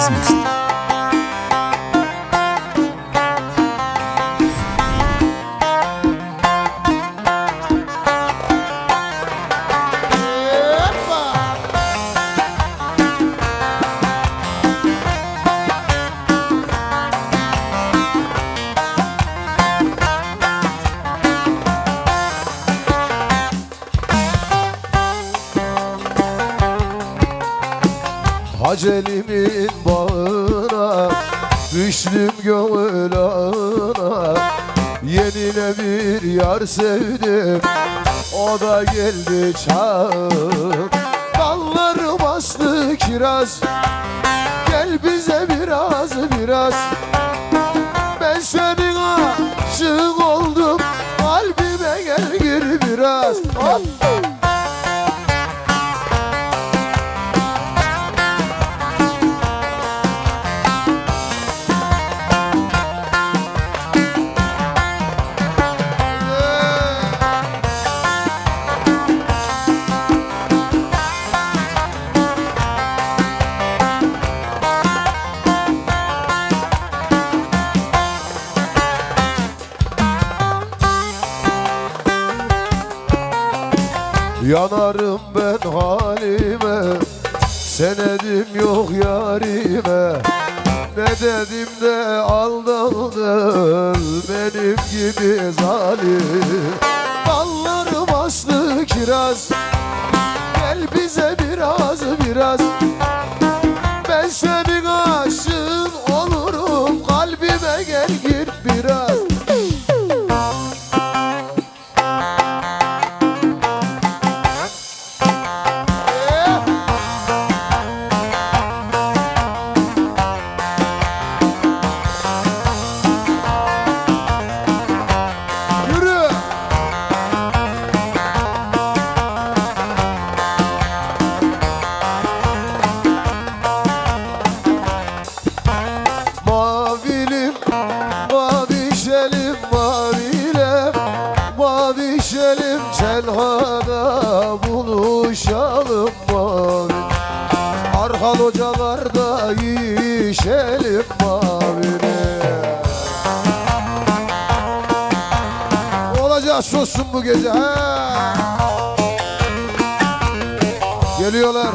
Müzik. Acelimin bağına düştüm gönül ağına. Yenine bir yar sevdim, o da geldi çağım. Dalları bastı kiraz, gel bize biraz biraz. Ben senin aşık oldum, kalbime gel gir biraz. Hop! Yanarım ben halime, senedim yok yarime. Ne dedim de aldaldın benim gibi zalim. Dalları bastı kiraz, gel bize biraz biraz. Ben senin aşığın olurum, kalbime gel gir biraz. Mavişelim tenhada buluşalım mavi. Arhan hocalarda yiyişelim mavini. Olacak sussun bu gece ha. Geliyorlar.